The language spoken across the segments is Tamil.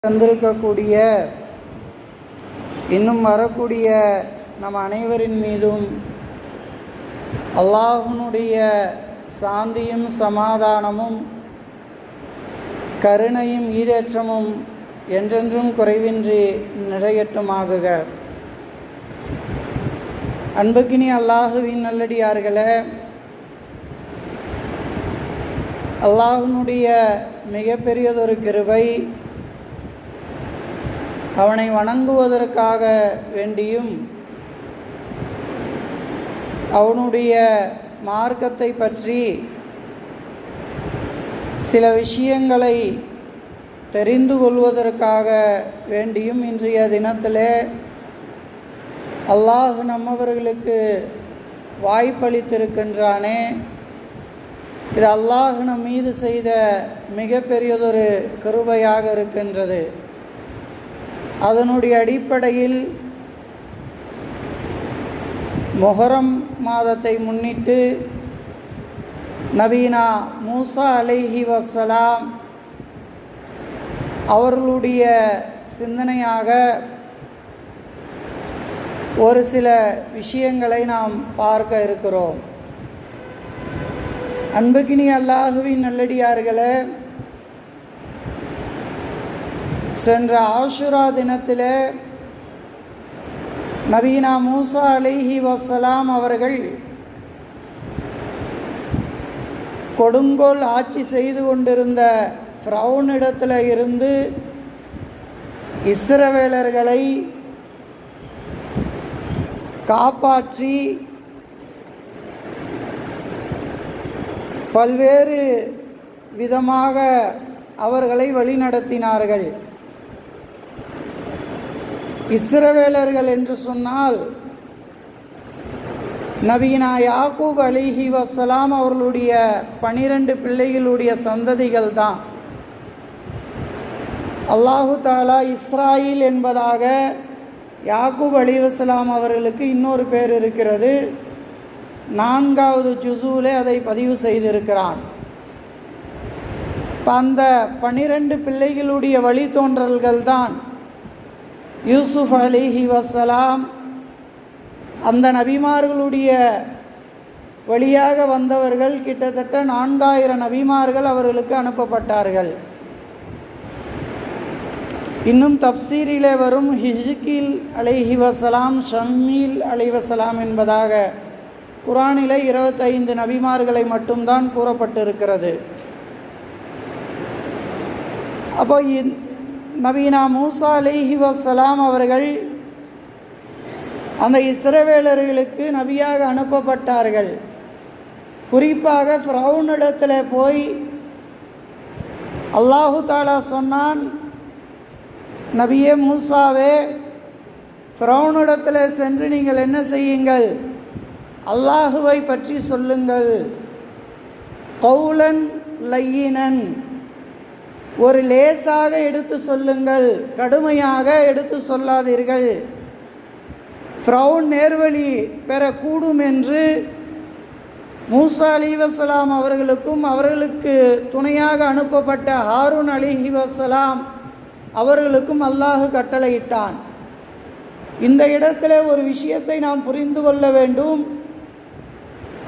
வந்திருக்கக்கூடிய இன்னும் வரக்கூடிய நம் அனைவரின் மீதும் அல்லாஹ்வுடைய சாந்தியும் சமாதானமும் கருணையும் ஈடேற்றமும் என்றென்றும் குறைவின்றி நிறையட்டுமாகுக. அன்புக்கினி அல்லாஹுவின் நல்லடியார்களே, அல்லாஹ்வுடைய மிகப்பெரியதொரு கிருபை அவனை வணங்குவதற்காக வேண்டியும் அவனுடைய மார்க்கத்தை பற்றி சில விஷயங்களை தெரிந்து கொள்வதற்காக வேண்டியும் இன்றைய தினத்திலே அல்லாஹ் நம்மவர்களுக்கு வாய்ப்பளித்திருக்கின்றானே, இது அல்லாஹ் நம் மீது செய்த மிகப்பெரியதொரு கிருபையாக இருக்கின்றது. அதனுடைய அடிப்படையில் முஹர்ரம் மாதத்தை முன்னிட்டு நபீனா மூசா அலைஹி வஸ்ஸலாம் அவர்களுடைய சிந்தனையாக ஒரு சில விஷயங்களை நாம் பார்க்க இருக்கிறோம். அன்புக்கினி அல்லாஹுவின் நல்லடியார்களே, சென்ற ஆஷுரா தினத்திலே நபீனா மூசா அலைஹி வஸ்ஸலாம் அவர்கள் கொடுங்கோல் ஆட்சி செய்து கொண்டிருந்த ஃபிரௌனிடத்தில் இருந்து இஸ்ரவேலர்களை காப்பாற்றி பல்வேறு விதமாக அவர்களை வழிநடத்தினார்கள். இஸ்ரவேலர்கள் என்று சொன்னால் நபீனா யாக்கூப் அலைஹி வஸ்ஸலாம் அவர்களுடைய 12 பிள்ளைகளுடைய சந்ததிகள் தான். அல்லாஹு தாலா இஸ்ராயில் என்பதாக யாக்கூப் அலைஹி வஸ்ஸலாம் அவர்களுக்கு இன்னொரு பேர் இருக்கிறது. 4வது ஜுஸூலே அதை பதிவு செய்திருக்கிறான். அந்த 12 பிள்ளைகளுடைய வழித்தோன்றல்கள் தான் யூசுஃப் அலைஹி வஸ்ஸலாம். அந்த நபிமார்களுடைய வழியாக வந்தவர்கள் கிட்டத்தட்ட 4000 நபிமார்கள் அவர்களுக்கு அனுப்பப்பட்டார்கள். இன்னும் தப்சீரிலே வரும் ஹிஜ்கீல் அலைஹி வஸ்ஸலாம், ஷம்மீல் அலைஹி வஸ்ஸலாம் என்பதாக குர்ஆனிலே 25 நபிமார்களை மட்டும்தான் கூறப்பட்டிருக்கிறது. அப்போ நபீனா மூசா அலைஹி வஸ்ஸலாம் அவர்கள் அந்த இஸ்ரவேலர்களுக்கு நபியாக அனுப்பப்பட்டார்கள். குறிப்பாக ஃபிரௌனிடத்தில் போய் அல்லாஹு தாலா சொன்னான், நபியே மூசாவே, ஃபிரௌனிடத்தில் சென்று நீங்கள் என்ன செய்யுங்கள், அல்லாஹுவை பற்றி சொல்லுங்கள். கௌலன் லையினன், ஒரு லேசாக எடுத்து சொல்லுங்கள், கடுமையாக எடுத்து சொல்லாதீர்கள். ஃபிரௌன் நேர்வழி பெறக்கூடும் என்று மூசா அலைஹி வஸ்ஸலாம் அவர்களுக்கும் அவர்களுக்கு துணையாக அனுப்பப்பட்ட ஹாரூன் அலைஹி வஸ்ஸலாம் அவர்களுக்கும் அல்லாஹ் கட்டளையிட்டான். இந்த இடத்துல ஒரு விஷயத்தை நாம் புரிந்து கொள்ள வேண்டும்.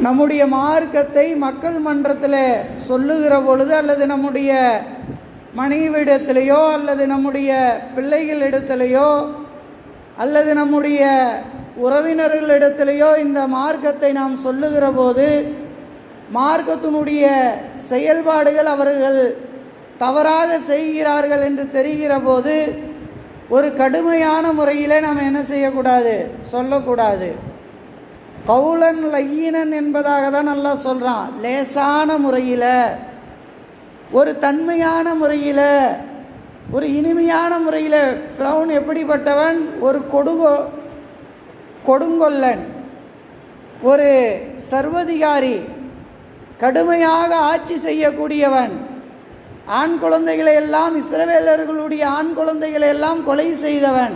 நம்முடைய மார்க்கத்தை மக்கள் மன்றத்தில் சொல்லுகிற பொழுது, அல்லது நம்முடைய மனைவியிடத்திலேயோ அல்லது நம்முடைய பிள்ளைகளிடத்திலேயோ அல்லது நம்முடைய உறவினர்களிடத்திலேயோ இந்த மார்க்கத்தை நாம் சொல்லுகிற போது மார்க்கத்தினுடைய செயல்பாடுகள் அவர்கள் தவறாக செய்கிறார்கள் என்று தெரிகிற போது ஒரு கடுமையான முறையில் நாம் என்ன செய்யக்கூடாது, சொல்லக்கூடாது. கௌலன் லையினன் என்பதாக தான் அல்லாஹ் சொல்கிறான். லேசான முறையில், ஒரு தன்மையான முறையில், ஒரு இனிமையான முறையில். ஃபிரௌன் எப்படிப்பட்டவன்? ஒரு கொடுங்கொல்லன், ஒரு சர்வதிகாரி, கடுமையாக ஆட்சி செய்யக்கூடியவன். ஆண் குழந்தைகளை எல்லாம், இஸ்ரவேலர்களுடைய ஆண் குழந்தைகளை எல்லாம் கொலை செய்தவன்.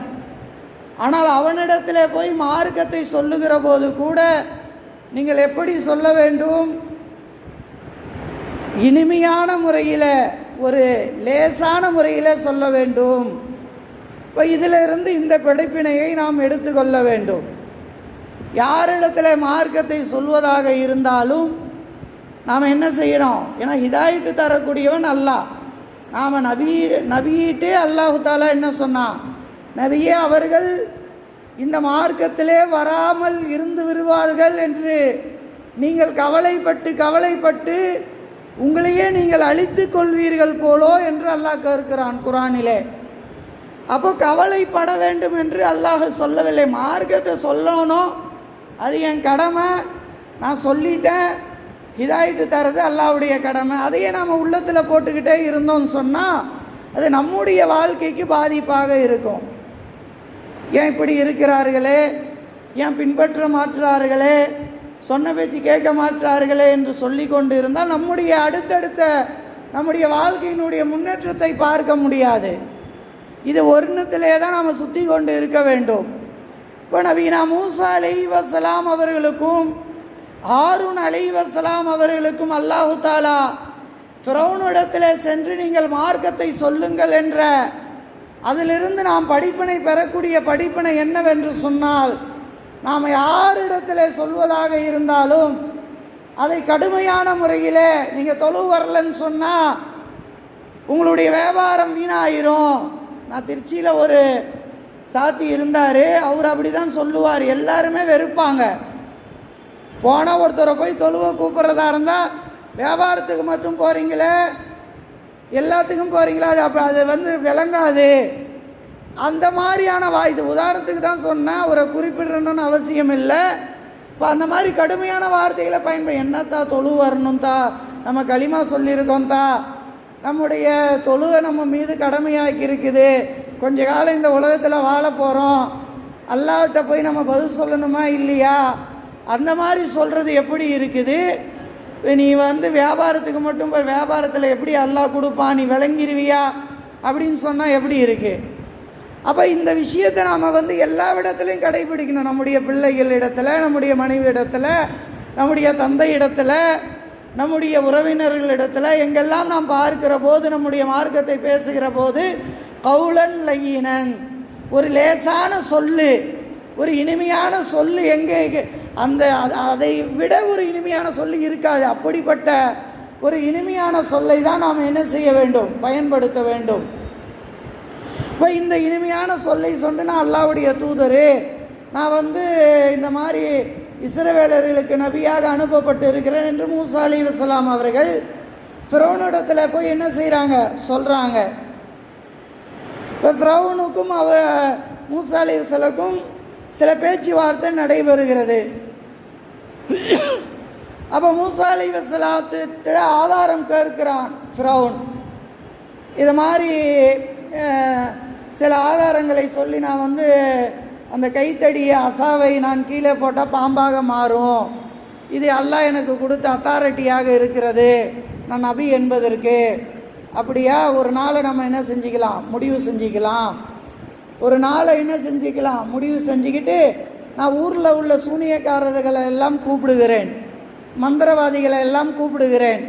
ஆனால் அவனிடத்தில் போய் மார்க்கத்தை சொல்லுகிற போது கூட நீங்கள் எப்படி சொல்ல வேண்டும்? இனிமையான முறையில், ஒரு லேசான முறையில் சொல்ல வேண்டும். இப்போ இதிலிருந்து இந்த படிப்பினையை நாம் எடுத்துக்கொள்ள வேண்டும். யாரிடத்தில் மார்க்கத்தை சொல்வதாக இருந்தாலும் நாம் என்ன செய்யணும்? ஏன்னா ஹிதாயத்து தரக்கூடியவன் அல்லாஹ். நாம் நபியிட்டே அல்லாஹு தாலா என்ன சொன்னான்? நபியே, அவர்கள் இந்த மார்க்கத்திலே வராமல் இருந்து விடுவார்கள் என்று நீங்கள் கவலைப்பட்டு உங்களையே நீங்கள் அழித்து கொள்வீர்கள் போலோ என்று அல்லாஹ் கேட்கிறான் குர்ஆனிலே. அப்போ கவலைப்பட வேண்டும் என்று அல்லாஹ் சொல்லவில்லை. மார்க்கத்தை சொல்லணும், அது என் கடமை, நான் சொல்லிட்டேன். ஹிதாயத்து தரது அல்லாஹ்வுடைய கடமை. அதையே நாம் உள்ளத்தில் போட்டுக்கிட்டே இருந்தோம்னு சொன்னால் அது நம்முடைய வாழ்க்கைக்கு பாதிப்பாக இருக்கும். ஏன் இப்படி இருக்கிறார்களே, ஏன் பின்பற்ற மாற்றார்களே, சொன்ன பேச்சு கேட்க மாற்றார்களே என்று சொல்லி கொண்டு இருந்தால் நம்முடைய நம்முடைய வாழ்க்கையினுடைய முன்னேற்றத்தை பார்க்க முடியாது. இது ஒருத்திலே தான் நாம் சுற்றி கொண்டு இருக்க வேண்டும். இப்போ நபீனா மூசா அலைஹிஸ்ஸலாம் அவர்களுக்கும் ஹாரூன் அலைஹிஸ்ஸலாம் அவர்களுக்கும் அல்லாஹு தாலா ஃபிரௌனிடத்தில் சென்று நீங்கள் மார்க்கத்தை சொல்லுங்கள் என்ற அதிலிருந்து நாம் படிப்பினை பெறக்கூடிய படிப்பினை என்னவென்று சொன்னால், நாம் யாரிடத்தில் சொல்வதாக இருந்தாலும் அதை கடுமையான முறையில் நீங்கள் தொழுவு வரலன்னு சொன்னால் உங்களுடைய வியாபாரம் வீணாயிரும். நான் திருச்சியில் ஒரு சாத்தி இருந்தார், அவர் அப்படி தான் சொல்லுவார். எல்லாருமே வெறுப்பாங்க. போனால் ஒருத்தரை போய் தொழுவை கூப்பிட்றதா இருந்தால் வியாபாரத்துக்கு மட்டும் போகிறீங்களே, எல்லாத்துக்கும் போகிறீங்களா, அது விளங்காது. அந்த மாதிரியான இது உதாரணத்துக்கு தான் சொன்னால், அவரை குறிப்பிடணும்னு அவசியம் இல்லை. இப்போ அந்த மாதிரி கடுமையான வார்த்தைகளை என்னத்தா தொழு வரணும் தா, நம்ம களிமா சொல்லியிருக்கோம் தா, நம்முடைய தொழுவை நம்ம மீது கடமையாக்கி இருக்குது, கொஞ்ச காலம் இந்த உலகத்தில் வாழ போகிறோம், அல்லாஹ்கிட்ட போய் நம்ம பதில் சொல்லணுமா இல்லையா, அந்த மாதிரி சொல்கிறது எப்படி இருக்குது? நீ வியாபாரத்துக்கு மட்டும் போய் வியாபாரத்தில் எப்படி அல்லாஹ் கொடுப்பான், நீ விளங்கிடுவியா அப்படின்னு சொன்னால் எப்படி இருக்குது? அப்போ இந்த விஷயத்தை நாம் எல்லா இடத்துலையும் கடைபிடிக்கணும். நம்முடைய பிள்ளைகள் இடத்துல, நம்முடைய மனைவி இடத்துல, நம்முடைய தந்தை இடத்துல, நம்முடைய உறவினர்களிடத்தில் எங்கெல்லாம் நாம் பார்க்கிற போது, நம்முடைய மார்க்கத்தை பேசுகிற போது கௌலன் லயீனன், ஒரு லேசான சொல்லு, ஒரு இனிமையான சொல்லு எங்கே அதை விட ஒரு இனிமையான சொல்லு இருக்காது. அப்படிப்பட்ட ஒரு இனிமையான சொல்லை தான் நாம் என்ன செய்ய வேண்டும்? பயன்படுத்த வேண்டும். இப்போ இந்த இனிமையான சொல்லை சொன்னா, அல்லாஹ்வுடைய தூதர், நான் இந்த மாதிரி இஸ்ரவேலர்களுக்கு நபியாக அனுப்பப்பட்டு இருக்கிறேன் என்று மூசா அலைஹிஸ்ஸலாம் அவர்கள் ஃபிரௌனிடத்தில் போய் என்ன செய்கிறாங்க? சொல்கிறாங்க. இப்போ ஃபிரௌனுக்கும் மூசா அலைஹிஸ்ஸலாமுக்கும் சில பேச்சுவார்த்தை நடைபெறுகிறது. அப்போ மூசா அலைஹிஸ்ஸலாத்திட்ட ஆதாரம் கேட்கிறான் ஃபிரௌன். இது மாதிரி சில ஆதாரங்களை சொல்லி, நான் அந்த கைத்தடியை அசாவை நான் கீழே போட்டால் பாம்பாக மாறும், இது அல்லாஹ் எனக்கு கொடுத்த அத்தாரிட்டியாக இருக்கிறது நான் நபி என்பதற்கு. அப்படியா? ஒரு நாளை நம்ம என்ன செஞ்சுக்கலாம்? முடிவு செஞ்சுக்கலாம். ஒரு நாளை என்ன செஞ்சுக்கலாம்? முடிவு செஞ்சுக்கிட்டு நான் ஊரில் உள்ள சூனியக்காரர்களை எல்லாம் கூப்பிடுகிறேன், மந்திரவாதிகளை எல்லாம் கூப்பிடுகிறேன்.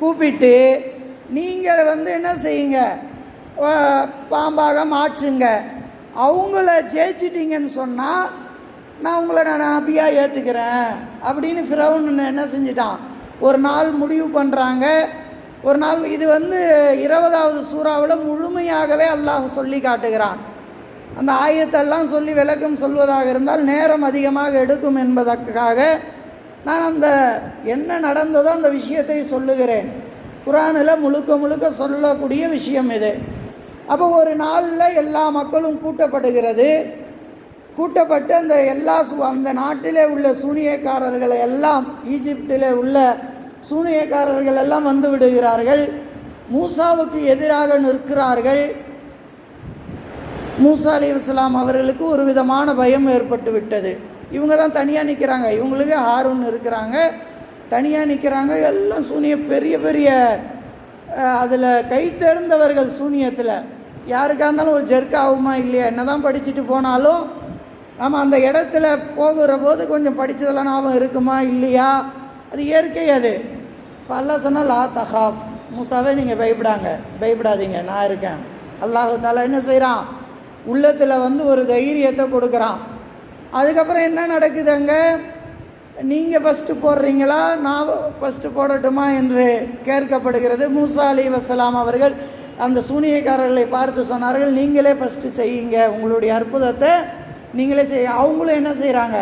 கூப்பிட்டு நீங்கள் என்ன செய்யுங்க? பாம்பாக மாற்றுங்க. அவங்கள ஜெயிச்சிட்டிங்கன்னு சொன்னால் நான் உங்களை நபியாக ஏற்றுக்கிறேன் அப்படின்னு ஃபிரௌன் என்ன செஞ்சிட்டான்? ஒரு நாள் முடிவு பண்ணுறாங்க. ஒரு நாள் இது 20வது சூறாவில் முழுமையாகவே அல்லாஹ் சொல்லி காட்டுகிறான். அந்த ஆயத்தெல்லாம் சொல்லி விளக்கம் சொல்வதாக இருந்தால் நேரம் அதிகமாக எடுக்கும் என்பதற்காக நான் அந்த என்ன நடந்ததோ அந்த விஷயத்தை சொல்லுகிறேன். குர்ஆனில் முழுக்க சொல்லக்கூடிய விஷயம் இது. அப்போ ஒரு நாளில் எல்லா மக்களும் கூட்டப்படுகிறது. கூட்டப்பட்டு அந்த நாட்டிலே உள்ள சூனியக்காரர்களை எல்லாம், ஈஜிப்டிலே உள்ள சூனியக்காரர்கள் எல்லாம் வந்து விடுகிறார்கள். மூசாவுக்கு எதிராக நிற்கிறார்கள். மூசா அலைஹிஸ்ஸலாம் அவர்களுக்கு ஒரு விதமான பயம் ஏற்பட்டு விட்டது. இவங்க தான் தனியாக நிற்கிறாங்க, இவங்களுக்கு ஹாரூன் இருக்கிறாங்க, தனியாக நிற்கிறாங்க. எல்லாம் பெரிய பெரிய அதில் கை தேர்ந்தவர்கள் சூனியத்தில். யாருக்காக இருந்தாலும் ஒரு ஜெர்க் ஆகுமா இல்லையா? என்ன தான் படிச்சுட்டு போனாலும் நம்ம அந்த இடத்துல போகிற போது கொஞ்சம் படித்ததெல்லாம் ஞாபகம் இருக்குமா இல்லையா? அது இயற்கை. அது இப்போ அல்லாஹ் சொன்னால் லா தஹாப், மூசாவே நீங்கள் பயப்படாதீங்க, நான் இருக்கேன். அல்லாஹு தாலா என்ன செய்கிறான், உள்ளத்தில் ஒரு தைரியத்தை கொடுக்குறான். அதுக்கப்புறம் என்ன நடக்குது, அங்கே நீங்கள் ஃபஸ்ட்டு போடுறீங்களா நான் ஃபஸ்ட்டு போடட்டுமா என்று கேட்கப்படுகிறது. மூசா அலைஹிஸ்ஸலாம் அவர்கள் அந்த சூனியக்காரர்களை பார்த்து சொன்னார்கள், நீங்களே ஃபஸ்ட்டு செய்யுங்க, உங்களுடைய அற்புதத்தை நீங்களே செய்ய. அவங்களும் என்ன செய்கிறாங்க,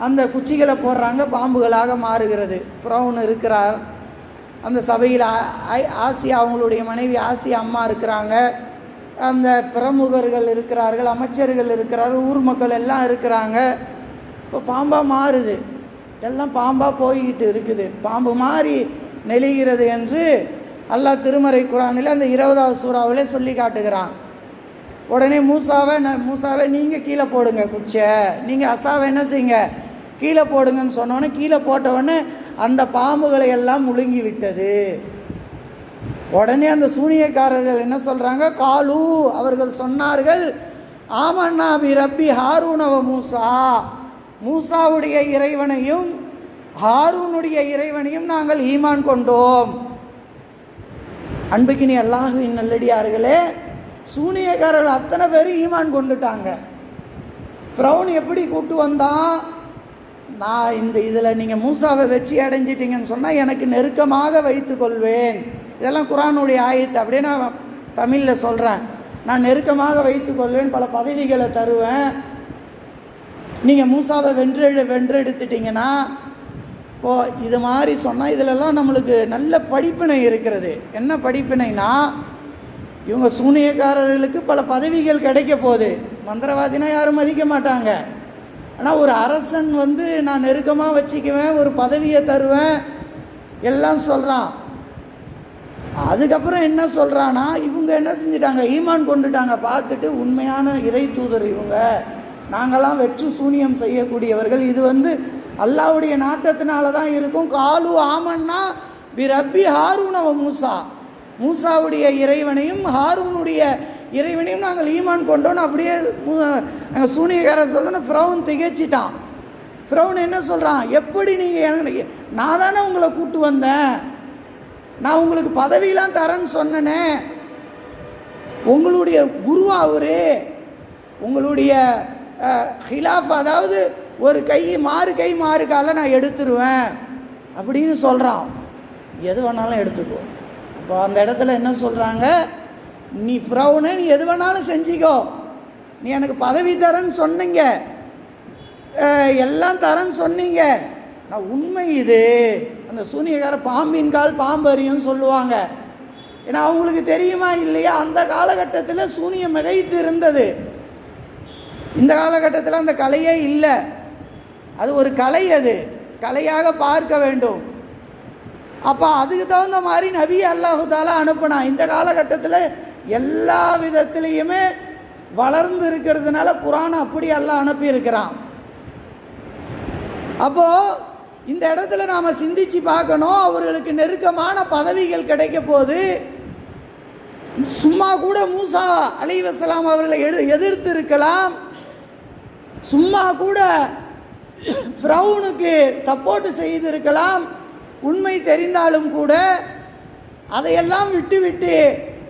அந்த குச்சிகளை போடுறாங்க, பாம்புகளாக மாறுகிறது. ஃபிரௌன் இருக்கிறார் அந்த சபையில், ஆசியா அவங்களுடைய மனைவி ஆசியா அம்மா இருக்கிறாங்க, அந்த பிரமுகர்கள் இருக்கிறார்கள், அமைச்சர்கள் இருக்கிறார்கள், ஊர் மக்கள் எல்லாம் இருக்கிறாங்க. இப்போ பாம்பாக மாறுது, எல்லாம் பாம்பாக போய்கிட்டு இருக்குது, பாம்பு மாறி நெளிகிறது என்று அல்லாஹ் திருமறை குர்ஆனில் அந்த 20வது சூறாவிலே சொல்லி காட்டுகிறான். உடனே மூசாவை நீங்கள் கீழே போடுங்க குச்சை, நீங்கள் அசாவை என்ன செய்யுங்க கீழே போடுங்கன்னு சொன்னோன்னே கீழே போட்டவுடனே அந்த பாம்புகளை எல்லாம் முழுங்கி விட்டது. உடனே அந்த சூனியக்காரர்கள் என்ன சொல்கிறாங்க, காலு அவர்கள் சொன்னார்கள், ஆமன்னா பி ரப்பி ஹாரூன வ மூசா, மூசாவுடைய இறைவனையும் ஹாரூனுடைய இறைவனையும் நாங்கள் ஈமான் கொண்டோம். அன்புக்கினி அல்லாஹ்வின் நல்லடியார்களே, சூனியக்காரர்கள் அத்தனை பேரும் ஈமான் கொண்டுட்டாங்க. ஃபிரௌன் எப்படி கூட்டு வந்தான், நான் இதில் நீங்கள் மூசாவை வெற்றி அடைஞ்சிட்டிங்கன்னு சொன்னால் எனக்கு நெருக்கமாக வைத்து கொள்வேன். இதெல்லாம் குர்ஆனுடைய ஆயத்து, அப்படியே நான் தமிழில் சொல்கிறேன். நான் நெருக்கமாக வைத்து கொள்வேன், பல பதவிகளை தருவேன். நீங்கள் மூசாவை வென்றெடுத்துட்டிங்கன்னா இப்போது இது மாதிரி சொன்னால் இதிலெல்லாம் நம்மளுக்கு நல்ல படிப்பினை இருக்கிறது. என்ன படிப்பினைனா, இவங்க சூனியக்காரர்களுக்கு பல பதவிகள் கிடைக்க போகுது. மந்திரவாதினா யாரும் மதிக்க மாட்டாங்க. ஆனால் ஒரு அரசன் நான் நெருக்கமாக வச்சுக்குவேன், ஒரு பதவியை தருவேன் எல்லாம் சொல்கிறான். அதுக்கப்புறம் என்ன சொல்கிறான்னா, இவங்க என்ன செஞ்சிட்டாங்க, ஈமான் கொண்டுட்டாங்க. பார்த்துட்டு உண்மையான இறை தூதர் இவங்க, நாங்களாம் வெற்று சூனியம் செய்யக்கூடியவர்கள், இது அல்லாஹ்வுடைய நாட்டத்தினால தான் இருக்கும். காலு ஆமன்னா பி ரப்பி ஹாரூன வ மூசா, மூசாவுடைய இறைவனையும் ஹாரூனுடைய இறைவனையும் நாங்கள் ஈமான் கொண்டோன்னு அப்படியே சூனியக்காரன் சொல்லணும். ஃபிரௌன் திகைச்சிட்டான். ஃபிரௌன் என்ன சொல்கிறான், எப்படி நீங்கள், நான் தானே உங்களை கூட்டு வந்தேன், நான் உங்களுக்கு பதவியெலாம் தரேன்னு சொன்னனே, உங்களுடைய குருவா அவரு, உங்களுடைய ஹிலாஃப், அதாவது ஒரு கை மாறு காலை நான் எடுத்துருவேன் அப்படின்னு சொல்கிறான். எது வேணாலும் எடுத்துக்கோ. இப்போ அந்த இடத்துல என்ன சொல்கிறாங்க, நீ ஃபிரௌனே, நீ எது வேணாலும் செஞ்சிக்கோ, நீ எனக்கு பதவி தரேன்னு சொன்னீங்க, எல்லாம் தரேன்னு சொன்னீங்க, நான் உண்மை இது. அந்த சூனியக்கார பாம்பின் கால் பாம்பு அறியும்னு சொல்லுவாங்க. ஏன்னா அவங்களுக்கு தெரியுமா இல்லையா, அந்த காலகட்டத்தில் சூனியம் மிகைத்து இருந்தது. இந்த காலகட்டத்தில் அந்த கலையே இல்லை. அது ஒரு கலை, அது கலையாக பார்க்க வேண்டும். அப்போ அதுக்கு தகுந்த மாதிரி நபி அல்லாஹு தாலா அனுப்பினான். இந்த காலகட்டத்தில் எல்லா விதத்திலையுமே வளர்ந்து இருக்கிறதுனால குர்ஆனை அப்படி அல்லாஹ் அனுப்பியிருக்கிறான். அப்போது இந்த இடத்துல நாம் சிந்திச்சு பார்க்கணும், அவர்களுக்கு நெருக்கமான பதவிகள் கிடைக்க போது. சும்மா கூட மூசா அலைஹிஸ்ஸலாம் அவர்களை எதிர்த்து இருக்கலாம், சும்மா கூட ஃபிரௌனுக்கு சப்போர்ட் செய்திருக்கலாம். உண்மை தெரிந்தாலும் கூட அதையெல்லாம் விட்டு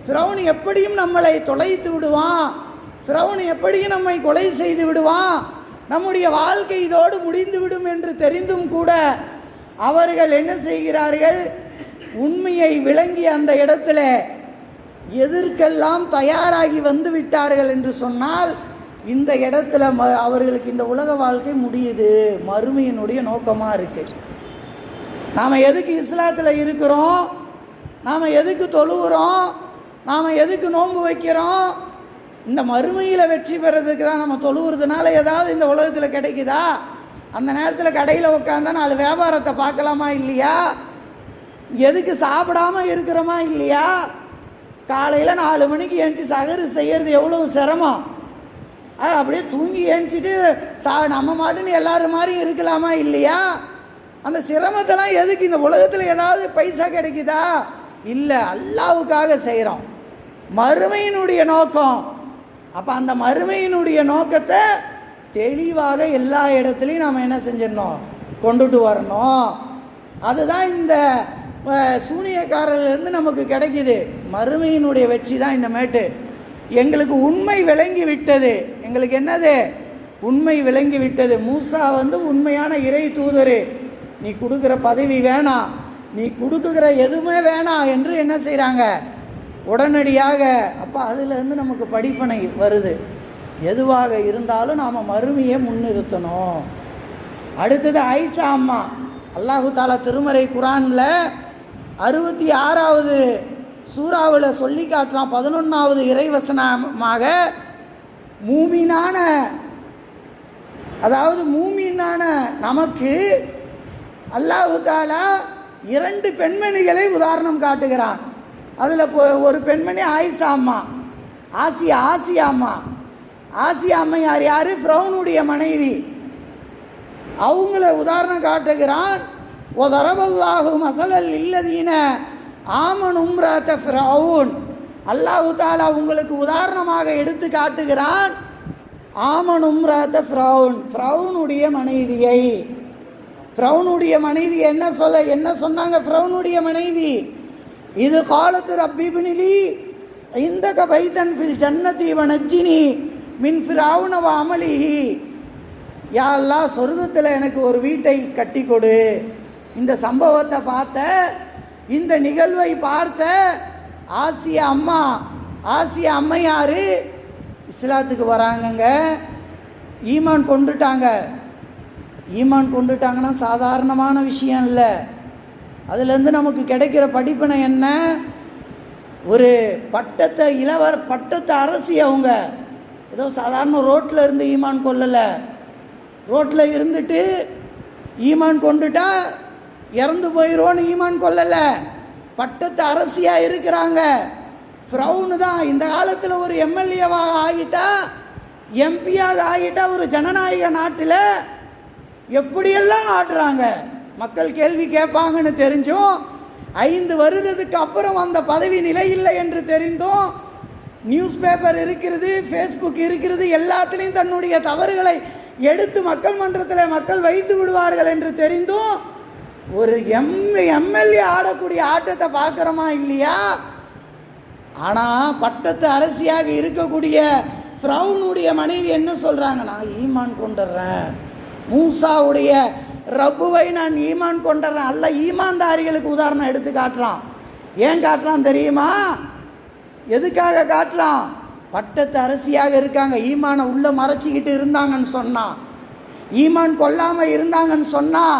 ஃபிரௌன் எப்படியும் நம்மளை தொலைத்து விடுவான், ஃபிரௌன் எப்படியும் நம்மை கொலை செய்து விடுவான், நம்முடைய வாழ்க்கை இதோடு முடிந்துவிடும் என்று தெரிந்தும் கூட அவர்கள் என்ன செய்கிறார்கள், உண்மையை விளங்கி அந்த இடத்துல எதற்கெல்லாம் தயாராகி வந்து விட்டார்கள் என்று சொன்னால், இந்த இடத்துல அவர்களுக்கு இந்த உலக வாழ்க்கை முடியுது, மறுமையினுடைய நோக்கமாக இருக்குது. நாம் எதுக்கு இஸ்லாத்தில் இருக்கிறோம், நாம் எதுக்கு தொழுகிறோம், நாம் எதுக்கு நோன்பு வைக்கிறோம், இந்த மறுமையில் வெற்றி பெறதுக்கு தான். நம்ம தொழுகிறதுனால ஏதாவது இந்த உலகத்தில் கிடைக்குதா? அந்த நேரத்தில் கடையில் உட்காந்தா 4 வியாபாரத்தை பார்க்கலாமா இல்லையா? எதுக்கு சாப்பிடாம இருக்கிறோமா இல்லையா? காலையில் 4 மணிக்கு ஏஞ்சி சகரு செய்கிறது எவ்வளோ சிரமம். அது அப்படியே தூங்கி ஏஞ்சிட்டு நம்ம மாட்டுன்னு எல்லாரும் மாதிரி இருக்கலாமா இல்லையா? அந்த சிரமத்தெல்லாம் எதுக்கு? இந்த உலகத்தில் ஏதாவது பைசா கிடைக்குதா? இல்லை, அல்லாஹ்வுக்காக செய்கிறோம். மறுமையினுடைய நோக்கம். அப்போ அந்த மறுமையினுடைய நோக்கத்தை தெளிவாக எல்லா இடத்துலையும் நாம் என்ன செஞ்சிடணும், கொண்டுட்டு வரணும். அதுதான் இந்த சூனியக்காரர்லேருந்து நமக்கு கிடைக்குது. மறுமையினுடைய வெற்றி தான் இந்த மேட்டு. எங்களுக்கு உண்மை விளங்கி விட்டது. எங்களுக்கு என்னது? உண்மை விளங்கி விட்டது. மூசா உண்மையான இறை தூதர். நீ கொடுக்குற பதவி வேணாம், நீ கொடுக்குற எதுவுமே வேணாம் என்று என்ன செய்கிறாங்க? உடனடியாக. அப்போ அதுலேருந்து நமக்கு படிப்பனை வருது. எதுவாக இருந்தாலும் நாம் மறுமையை முன்னிறுத்தணும். அடுத்தது ஆயிஷா அம்மா. அல்லாஹு தாலா திருமறை குரானில் 66வது சூறாவில் சொல்லி காட்டுறான். 11வது இறைவசனமாக மூமினான, அதாவது மூமினான நமக்கு அல்லாஹு தாலா 2 பெண்மணிகளை உதாரணம் காட்டுகிறான். அதில் ஒரு பெண்மணி ஆயிஷா அம்மா, ஆசியா அம்மா. ஆசியா அம்மா யார்? ஃபிரௌனுடைய மனைவி. அவங்கள உதாரணம் காட்டுகிறான். ஒதரபல்லாஹு மஸலல் இல்லதீன ஆமனு இம்ரஅத ஃபிரௌன். அல்லாஹு தஆலா உங்களுக்கு உதாரணமாக எடுத்து காட்டுகிறான். ஆமனு இம்ரஅத ஃபிரௌன், ஃபிரௌனுடைய மனைவியை. ஃபிரௌனுடைய மனைவி என்ன சொன்னாங்க? ஃபிரௌனுடைய மனைவி, இது காலத்து ரப்பிபினிலி இந்தக பைத்தன் ஃபில் ஜன்னதி வனஜ்ஜினி மின் ஃபிரௌன வ அமலிஹி. யா அல்லாஹ், சொர்க்கத்தில் எனக்கு ஒரு வீட்டை கட்டி கொடு. இந்த சம்பவத்தை பார்த்த, இந்த நிகழ்வை பார்த்த ஆசியா அம்மையார் இஸ்லாத்துக்கு வராங்கங்க. ஈமான் கொண்டுட்டாங்கன்னா சாதாரணமான விஷயம் இல்லை. அதுலேருந்து நமக்கு கிடைக்கிற படிப்பினை என்ன? ஒரு பட்டத்து அரசி. அவங்க ஏதோ சாதாரண ரோட்டில் இருந்து ஈமான் கொள்ளலை. ரோட்டில் இருந்துட்டு ஈமான் கொண்டுட்டா இறந்து போயிடுவோன்னு ஈமான் கொள்ளலை. பட்டத்து அரசியாக இருக்கிறாங்க. ஃபிரௌனு தான் இந்த காலத்தில் ஒரு எம்எல்ஏவாக ஆகிட்டா, எம்பியாக ஆகிட்டா, ஒரு ஜனநாயக நாட்டில் எப்படியெல்லாம் ஆடுறாங்க. மக்கள் கேள்வி கேட்பாங்கன்னு தெரிஞ்சும், 5 வருடத்துக்கு அப்புறம் அந்த பதவி நிலையில்லை என்று தெரிந்தும், நியூஸ் பேப்பர் இருக்கிறது, ஃபேஸ்புக் இருக்கிறது, எல்லாத்துலேயும் தன்னுடைய தவறுகளை எடுத்து மக்கள் மன்றத்தில் மக்கள் வைத்து விடுவார்கள் என்று தெரிந்தும் ஒரு எம்எல்ஏ ஆடக்கூடிய ஆட்டத்தை பார்க்குறோமா இல்லையா? ஆனால் பட்டத்து அரசியாக இருக்கக்கூடிய ஃபிரௌனுடைய மனைவி என்ன சொல்கிறாங்க? நான் ஈமான் கொண்டுடுறேன், மூசாவுடைய ரப்புவை நான் ஈமான் கொண்டுடுறேன். அல்ல ஈமான்தாரிகளுக்கு உதாரணம் எடுத்து காட்டுறான். ஏன் காட்டுறான் தெரியுமா? எதுக்காக காட்டுறான்? பட்டத்து அரசியாக இருக்காங்க. ஈமானை உள்ள மறைச்சிக்கிட்டு இருந்தாங்கன்னு சொன்னான், ஈமான் கொள்ளாமல் இருந்தாங்கன்னு சொன்னால்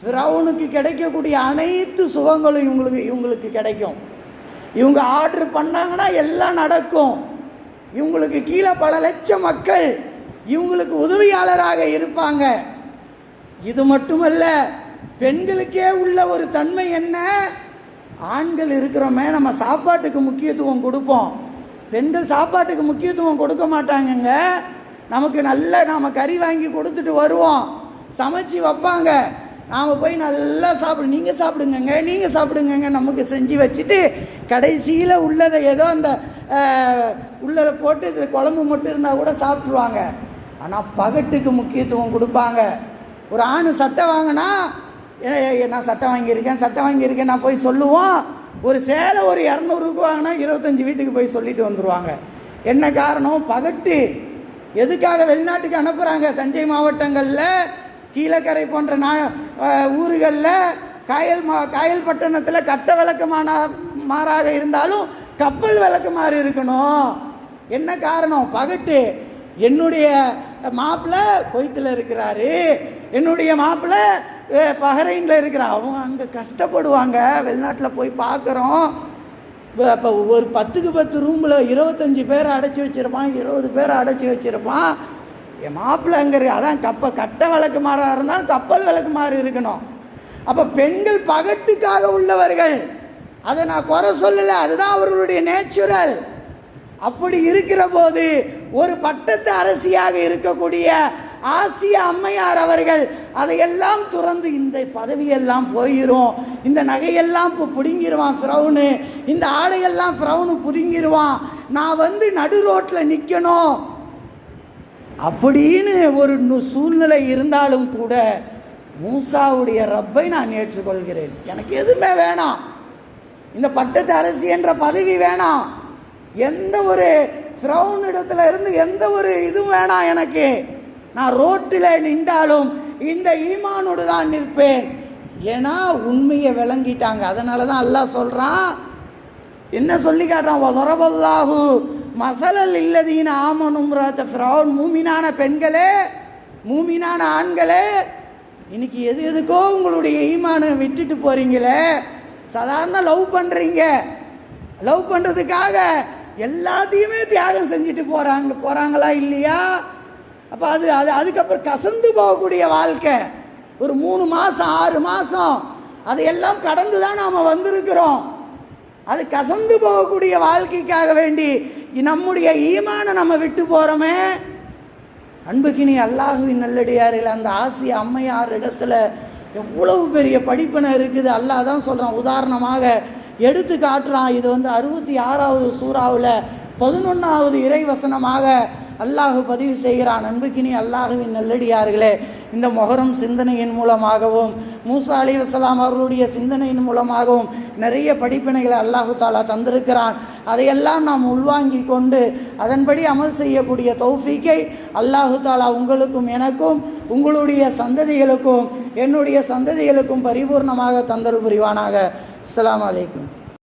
ஃபிரௌனுக்கு கிடைக்கக்கூடிய அனைத்து சுகங்களும் இவங்களுக்கு கிடைக்கும். இவங்க ஆர்டர் பண்ணாங்கன்னா எல்லாம் நடக்கும். இவங்களுக்கு கீழே பல லட்சம் மக்கள் இவங்களுக்கு உதவியாளராக இருப்பாங்க. இது மட்டுமல்ல, பெண்களுக்கே உள்ள ஒரு தன்மை என்ன? ஆண்கள் இருக்கிறோமே, நம்ம சாப்பாட்டுக்கு முக்கியத்துவம் கொடுப்போம். பெண்கள் சாப்பாட்டுக்கு முக்கியத்துவம் கொடுக்க மாட்டாங்கங்க. நமக்கு நாம் கறி வாங்கி கொடுத்துட்டு வருவோம், சமைச்சு வைப்பாங்க, நாம் போய் நல்லா நீங்கள் சாப்பிடுங்க நமக்கு செஞ்சு வச்சுட்டு கடைசியில் உள்ளதை ஏதோ அந்த உள்ளதை போட்டு குழம்பு மட்டும் இருந்தால் கூட சாப்பிட்ருவாங்க. ஆனால் பகட்டுக்கு முக்கியத்துவம் கொடுப்பாங்க. ஒரு ஆண் சட்டை வாங்கினா, நான் சட்டை வாங்கியிருக்கேன் நான் போய் சொல்லுவோம். ஒரு சேலை ஒரு 200 வாங்கினா 25 வீட்டுக்கு போய் சொல்லிட்டு வந்துடுவாங்க. என்ன காரணம்? பகட்டு. எதுக்காக வெளிநாட்டுக்கு அனுப்புகிறாங்க? தஞ்சை மாவட்டங்களில், கீழக்கரை போன்ற ஊர்களில், காயல் பட்டணத்தில் கட்ட விளக்குமாறாக இருந்தாலும் கப்பல் விளக்குமாறு இருக்கணும். என்ன காரணம்? பகட்டு. என்னுடைய மாப்பிள்ளை குவைத்தில் இருக்கிறாரு, என்னுடைய மாப்பிள்ளை பஹ்ரைனில் இருக்கிறார், அவங்க அங்கே கஷ்டப்படுவாங்க, வெளிநாட்டில் போய் பார்க்குறோம். இப்போ ஒரு 10க்கு 10 ரூமில் 25 பேரை அடைச்சி வச்சுருப்பான், 20 பேரை அடைச்சி வச்சுருப்பான். என் மாப்பிள்ளை அங்கே இருக்கு. அதான் கட்ட விளக்குமாறாக இருந்தாலும் கப்பல் விளக்குமாறு இருக்கணும். அப்போ பெண்கள் பகட்டுக்காக உள்ளவர்கள். அதை நான் குறை சொல்லலை, அதுதான் அவர்களுடைய நேச்சுரல். அப்படி இருக்கிற போது ஒரு பட்டத்து அரசியாக இருக்கக்கூடிய ஆசியா அம்மையார் அவர்கள் அதையெல்லாம் துறந்து, இந்த பதவியெல்லாம் போயிடும், இந்த நகையெல்லாம் இப்போ பிடுங்கிடுவான் ஃபிரௌனு, இந்த ஆடையெல்லாம் ஃபிரௌனு பிடுங்கிடுவான், நான் நடு ரோட்டில் நிற்கணும் அப்படின்னு ஒரு சூழ்நிலை இருந்தாலும் கூட மூசாவுடைய ரப்பை நான் ஏற்றுக்கொள்கிறேன், எனக்கு எதுவுமே வேணாம், இந்த பட்டத்து அரசி என்ற பதவி வேணாம், எந்த ஒரு ஃபிரௌன் இடத்துல இருந்து எந்த ஒரு இதுவும் வேணாம் எனக்கு, நான் ரோட்டில் நின்றாலும் இந்த ஈமானோடு தான் நிற்பேன். ஏன்னா உண்மையை விளங்கிட்டாங்க. அதனால தான் அல்லாஹ் சொல்கிறான், என்ன சொல்லி காட்டுறான், வதரபல்லாஹு மசலல் இல்லதீன ஆமனும்ராத்த ஃபிரௌன், மூமினான பெண்களே மூமினான ஆண்களே, இன்னைக்கு எது எதுக்கோ உங்களுடைய ஈமானை விட்டுட்டு போகிறீங்களே, சாதாரண லவ் பண்ணுறீங்க, லவ் பண்ணுறதுக்காக எல்லாத்தையுமே தியாகம் செஞ்சுட்டு போகிறாங்களா இல்லையா? அப்போ அதுக்கப்புறம் கசந்து போகக்கூடிய வாழ்க்கை, ஒரு 3 மாதம் 6 மாதம் அதையெல்லாம் கடந்து தான் நாம் வந்திருக்கிறோம். அது கசந்து போகக்கூடிய வாழ்க்கைக்காக வேண்டி நம்முடைய ஈமானை நம்ம விட்டு போகிறோமே. அன்புக்கினி அல்லாஹுவின் நல்லடியாரில் அந்த ஆசிய அம்மையார் இடத்துல எவ்வளவு பெரிய படிப்பினை இருக்குது. அல்லாஹ் தான் சொல்கிறான், உதாரணமாக எடுத்து காட்டுறான். இது 66வது சூறாவில் 11வது இறைவசனமாக அல்லாஹ் பதிவு செய்கிறான். அன்புக்கினி அல்லாஹுவின் நல்லடியார்களே, இந்த மொஹரம் சிந்தனையின் மூலமாகவும் மூசா அலைஹிஸ்ஸலாம் அவர்களுடைய சிந்தனையின் மூலமாகவும் நிறைய படிப்பினைகளை அல்லாஹு தாலா தந்திருக்கிறான். அதையெல்லாம் நாம் உள்வாங்கி கொண்டு அதன்படி அமல் செய்யக்கூடிய தௌஃபீக்கை அல்லாஹு தாலா உங்களுக்கும் எனக்கும் உங்களுடைய சந்ததிகளுக்கும் என்னுடைய சந்ததிகளுக்கும் பரிபூர்ணமாக தந்தல் புரிவானாக. அஸ்ஸலாமு அலைக்கும்.